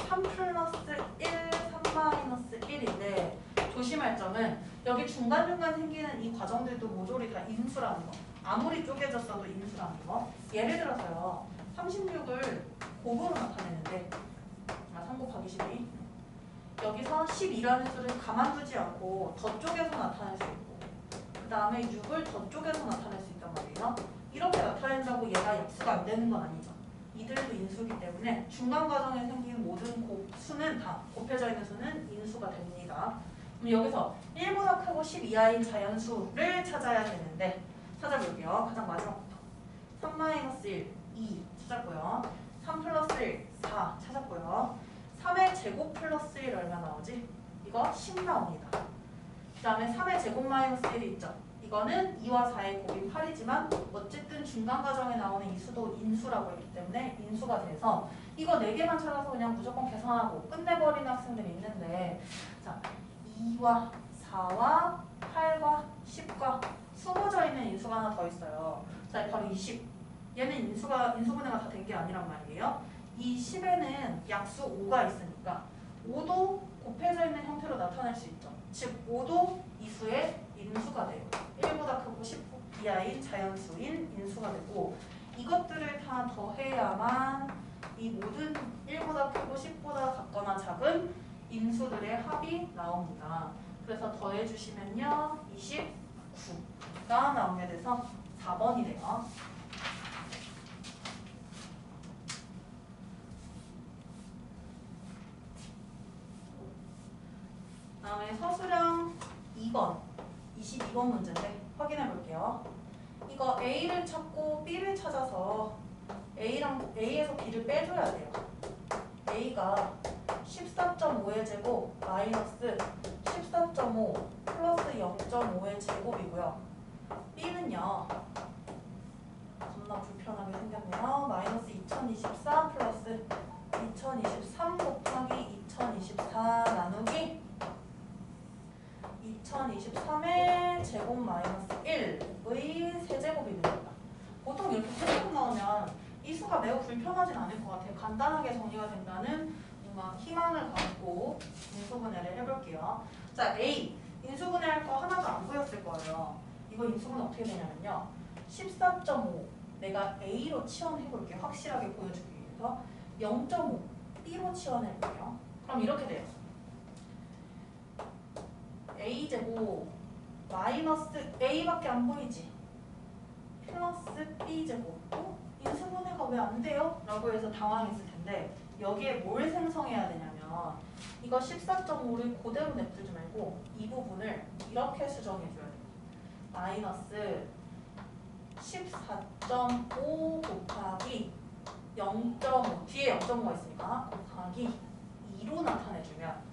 3 플러스 1 3 마이너스 1인데 조심할 점은 여기 중간중간 생기는 이 과정들도 모조리 다 인수라는 거. 아무리 쪼개졌어도 인수라는 거. 예를 들어서요. 36을 곱으로 나타내는데 3 곱하기 12 여기서 12라는 수를 가만두지 않고 더 쪼개서 나타낼 수 있고 그 다음에 6을 더 쪼개서 나타낼 수 있단 말이에요. 이렇게 나타낸다고 얘가 약수가 안 되는 건 아니죠. 이들도 인수이기 때문에 중간 과정에 생긴 모든 수는 다 곱해져 있는 수는 인수가 됩니다. 그럼 여기서 1보다 크고 10 이하인 자연수를 찾아야 되는데 찾아볼게요. 가장 마지막부터 3-1, 2 찾았고요. 3 플러스 1, 4 찾았고요. 3의 제곱 플러스 1 얼마 나오지? 이거 10 나옵니다. 그 다음에 3의 제곱 마이너스 1이 있죠. 이거는 2와 4의 곱이 8이지만 어쨌든 중간 과정에 나오는 이 수도 인수라고 했기 때문에 인수가 돼서 이거 4개만 찾아서 그냥 무조건 계산하고 끝내버리는 학생들이 있는데 자 2와 4와 8과 10과 숨어져 있는 인수가 하나 더 있어요. 자 바로 20. 얘는 인수분해가 다 된 게 아니란 말이에요. 이 10에는 약수 5가 있으니까 5도 곱해져 있는 형태로 나타낼 수 있죠. 즉 5도 이 수의 인수가 돼요. 1보다 크고 10 이하인 자연수인 인수가 되고 이것들을 다 더해야만 이 모든 1보다 크고 10보다 같거나 작은 인수들의 합이 나옵니다. 그래서 더해주시면요 29가 나오게 돼서 4번이 돼요. 다음에 서술형 2번 22번 문제인데 확인해 볼게요. 이거 A를 찾고 B를 찾아서 A에서 B를 빼줘야 돼요. A가 14.5의 제곱 마이너스 14.5 플러스 0.5의 제곱이고요. B는요 겁나 불편하게 생겼네요. 마이너스 2024 플러스 2023 곱하기 2024 나누기 2023의 제곱 마이너스 1의 세제곱이 됩니다. 보통 이렇게 세제곱 나오면 이 수가 매우 불편하진 않을 것 같아요. 간단하게 정리가 된다는 뭔가 희망을 갖고 인수분해를 해볼게요. 자, A. 인수분해할 거 하나도 안 보였을 거예요. 이거 인수분해 어떻게 되냐면요. 14.5 내가 A로 치환해볼게요. 확실하게 보여주기 위해서 0.5 B로 치환해볼게요. 그럼 이렇게 돼요. A제곱 마이너스 A밖에 안 보이지? 플러스 B제곱 인수분해가 왜 안 돼요? 라고 해서 당황했을 텐데 여기에 뭘 생성해야 되냐면 이거 14.5를 그대로 냅두지 말고 이 부분을 이렇게 수정해줘야 돼요. 마이너스 14.5 곱하기 0.5 뒤에 0.5가 있으니까 곱하기 2로 나타내주면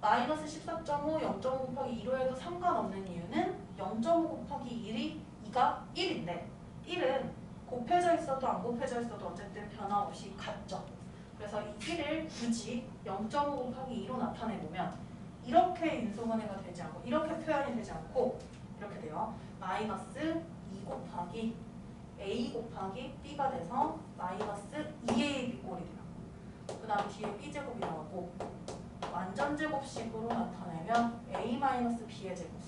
마이너스 14.5, 0.5 곱하기 2로 해도 상관없는 이유는 0.5 곱하기 2가 1인데 1은 곱해져 있어도 안 곱해져 있어도 어쨌든 변화없이 같죠. 그래서 이 1을 굳이 0.5 곱하기 2로 나타내보면 이렇게 인수분해가 되지 않고 이렇게 표현이 되지 않고 이렇게 돼요. 마이너스 2 곱하기 A 곱하기 B가 돼서 마이너스 2AB 꼴이 돼요. 그 다음 뒤에 B제곱이 나오고 완전제곱식으로 나타내면 A-B의 제곱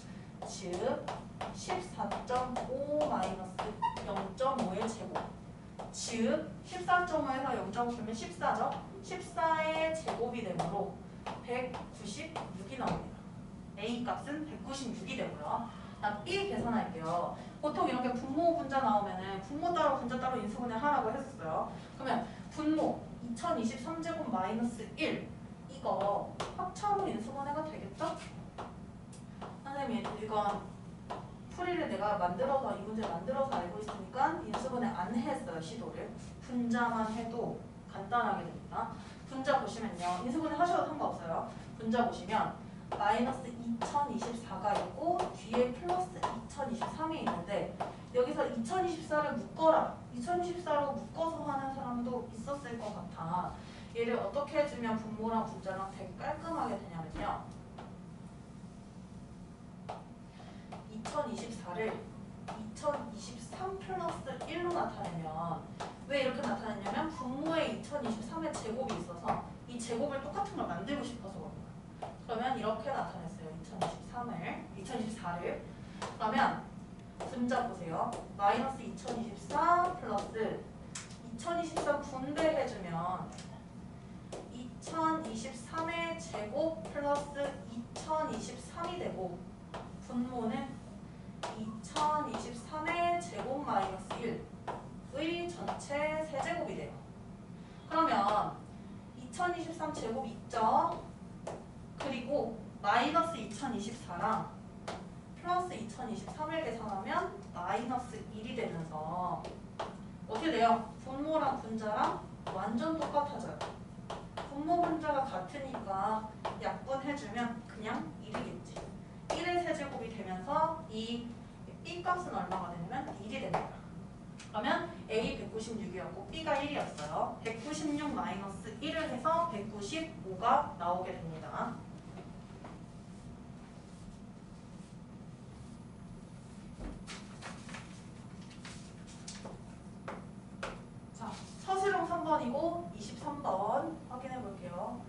즉 14.5 마이너스 0.5의 제곱 즉 14.5에서 0.5 풀면 14죠. 14의 제곱이 되므로 196이 나옵니다. A 값은 196이 되고요. 다음 B 계산할게요. 보통 이렇게 분모 분자 나오면은 분모 따로 분자 따로 인수분해 하라고 했었어요. 그러면 분모 2023제곱 마이너스 1 이거 합차로 인수분해가 되겠죠? 선생님 이건 풀이를 내가 만들어서 이 문제 만들어서 알고 있으니까 인수분해 안 했어요. 시도를 분자만 해도 간단하게 됩니다. 분자 보시면요 인수분해 하셔도 상관없어요. 분자 보시면 마이너스 2024가 있고 뒤에 플러스 2023이 있는데 여기서 2024를 묶어라 2024로 묶어서 하는 사람도 있었을 것 같아. 얘를 어떻게 해주면 분모랑 분자랑 되게 깔끔하게 되냐면요 2024를 2023 플러스 1로 나타내면 왜 이렇게 나타냈냐면 분모에 2023의 제곱이 있어서 이 제곱을 똑같은 걸 만들고 싶어서 그런 거예요. 그러면 이렇게 나타냈어요. 2024를 그러면 분자 보세요. 마이너스 2024 플러스 2023 분배해주면 2023의 제곱 플러스 2023이 되고 분모는 2023의 제곱 마이너스 1의 전체 세제곱이 돼요. 그러면 2023 제곱 있죠? 그리고 마이너스 2024랑 플러스 2023을 계산하면 마이너스 1이 되면서 어떻게 돼요? 분모랑 분자랑 완전 똑같아져요. 분모 분자가 같으니까 약분해주면 그냥 1이겠지. 1의 세제곱이 되면서 이 B값은 얼마가 되냐면 1이 됩니다. 그러면 A 196이었고 B가 1이었어요. 196 마이너스 1을 해서 195가 나오게 됩니다. 자, 서술형 3번이 22번이고 23번 확인해 볼게요.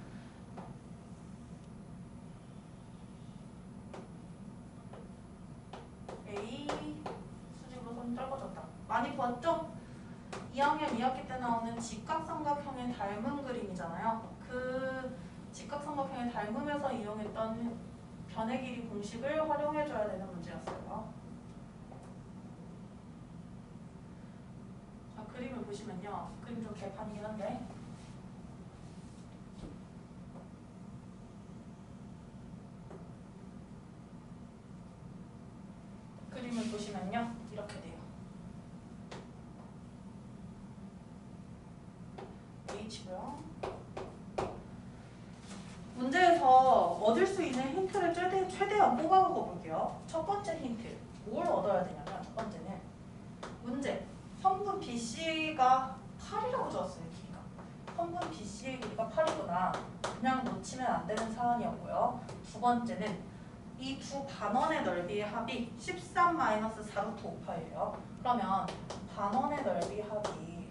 A 수직으로 손 떨궈졌다. 많이 보았죠? 2학년 2학기 때 나오는 직각삼각형의 닮은 그림이잖아요. 그 직각삼각형의 닮으면서 이용했던 변의 길이 공식을 활용해줘야 되는 문제였어요. 자, 그림을 보시면요. 그림 좀 개판이긴 한데 그림을 보시면요. 이렇게 돼요. H고요. 문제에서 얻을 수 있는 힌트를 최대한 뽑아보고 볼게요. 첫 번째 힌트. 뭘 얻어야 되냐면 첫 번째는 문제. 성분 BC가 8이라고 적었어요. 길이가. 성분 BC의 길이가 8이구나. 그냥 놓치면 안 되는 사안이었고요. 두 번째는 이 두 반원의 넓이의 합이 13-4루트 5파예요. 그러면 반원의 넓이 합이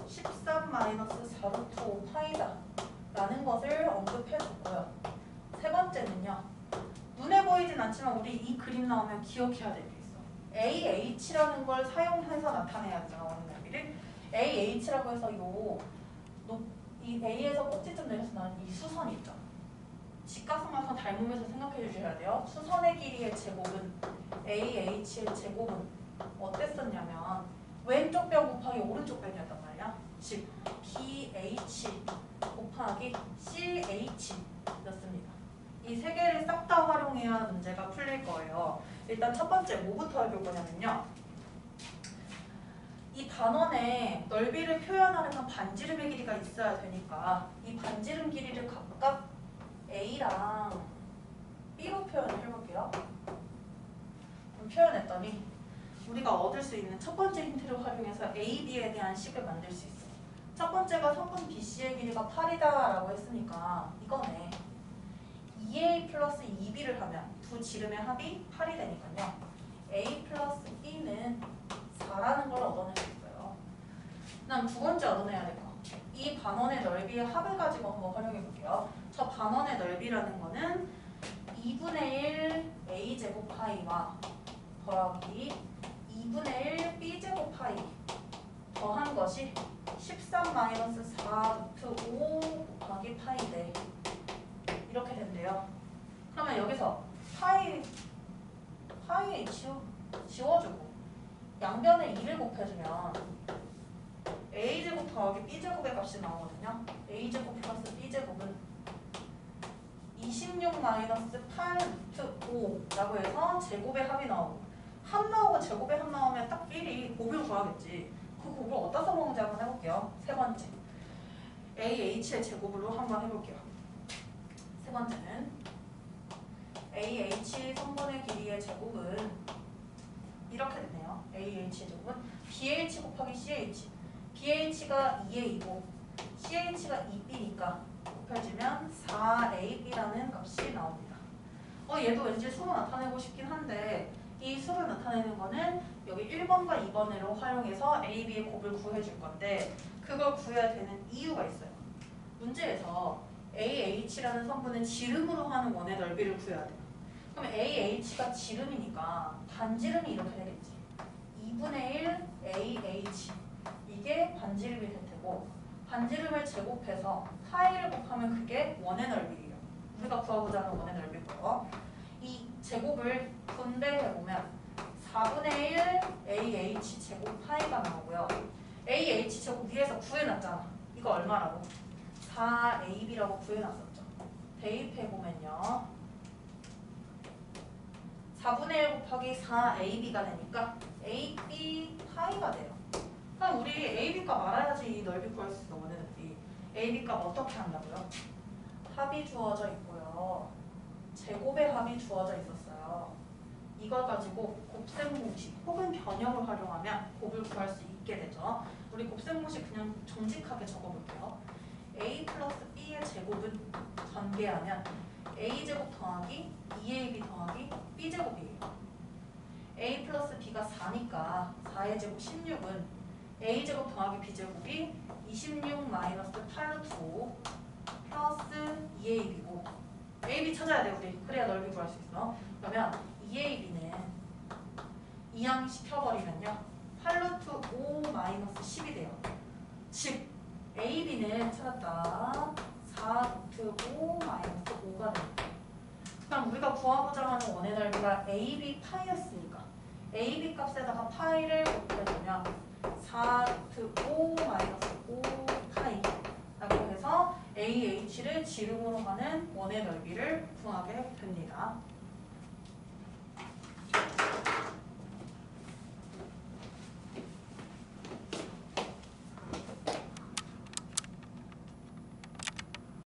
13-4루트 5파이다 라는 것을 언급해줬고요. 세 번째는요. 눈에 보이진 않지만 우리 이 그림 나오면 기억해야 될 게 있어. AH라는 걸 사용해서 나타내야 되잖아. 원의 넓이를. AH라고 해서 이 A에서 꼭지점 내려서 나는 이 수선이 있잖아. 직각삼각형 닮으면서 생각해 주셔야 돼요. 수선의 길이의 제곱은 AH의 제곱은 어땠었냐면 왼쪽 변 곱하기 오른쪽 변이었단 말이야. 즉 BH 곱하기 CH였습니다. 이 세 개를 싹 다 활용해야 문제가 풀릴 거예요. 일단 첫 번째 뭐부터 해볼 거냐면요. 이 반원의 넓이를 표현하려면 반지름의 길이가 있어야 되니까 이 반지름 길이를 각각 A랑 B로 표현을 해볼게요. 그럼 표현했더니 우리가 얻을 수 있는 첫 번째 힌트를 활용해서 A, B에 대한 식을 만들 수 있어. 첫 번째가 성분 BC의 길이가 8이다 라고 했으니까 이거네. 2A 플러스 2B를 하면 두 지름의 합이 8이 되니까요. A 플러스 B는 4라는 걸 얻어낼 수 있어요. 그다음 두 번째 얻어내야 될 거. 이 반원의 넓이의 합을 가지고 한번 활용해 볼게요. 저 반원의 넓이라는 거는 2분의 1 A제곱 파이와 더하기 2분의 1 B제곱 파이 더한 것이 13-4루트 5 곱하기 파이인데 이렇게 된대요. 그러면 여기서 파이 지워주고 양변에 2를 곱해주면 A제곱 더하기 B제곱의 값이 나오거든요. A제곱 플러스 B제곱은 26-8루트 5라고 해서 제곱의 합이 나오고 합 나오고 제곱의 합 나오면 딱 1이 곱을 구하겠지. 그 곱을 어디다 써먹는지 한번 해볼게요. 세 번째 AH의 제곱으로 한번 해볼게요. 세 번째는 AH 성분의 길이의 제곱은 이렇게 되네요. AH의 제곱은 BH 곱하기 CH. BH가 2A이고 CH가 2B니까 곱해주면 4AB라는 값이 나옵니다. 얘도 왠지 수로 나타내고 싶긴 한데 이 수를 나타내는 거는 여기 1번과 2번으로 활용해서 AB의 곱을 구해줄 건데 그걸 구해야 되는 이유가 있어요. 문제에서 AH라는 성분은 지름으로 하는 원의 넓이를 구해야 돼요. 그럼 AH가 지름이니까 반지름이 이렇게 되겠지. 2분의 1 AH 이게 반지름이 될 테고 반지름을 제곱해서 파이를 곱하면 그게 원의 넓이에요. 우리가 구하고자 하는 원의 넓이고요. 이 제곱을 분배해보면 4분의 1 AH 제곱 파이가 나오고요. AH 제곱 위에서 구해놨잖아. 이거 얼마라고? 4AB라고 구해놨었죠. 대입해보면요. 4분의 1 곱하기 4AB가 되니까 AB 파이가 돼요. 그럼 우리 AB값 알아야지 이 넓이 구할 수 있어. 원의 넓이. AB값 어떻게 한다고요? 합이 주어져 있고요. 제곱의 합이 주어져 있었어요. 이걸 가지고 곱셈공식 혹은 변형을 활용하면 곱을 구할 수 있게 되죠. 우리 곱셈공식 그냥 정직하게 적어볼게요. A 플러스 B의 제곱은 전개하면 A제곱 더하기 2AB 더하기 B제곱이에요. a 플러스 b가 4니까 4의 제곱 16은 a제곱 더하기 b제곱이 26 마이너스 8루트 5 플러스 2ab이고 ab 찾아야 돼 우리. 그래야 넓이 구할 수 있어. 그러면 2ab는 이항 시켜버리면요 8루트 5 마이너스 10이 돼요. 즉 ab는 찾았다 4루트 5 마이너스 5가 됩니다. 그럼 우리가 구하고자 하는 원의 넓이가 ab 파이였으니까 ab 값에다가 파이를 곱해주면 4루트 5 마이너스 5 파이 라고 해서 AH를 지름으로 가는 원의 넓이를 구하게 됩니다.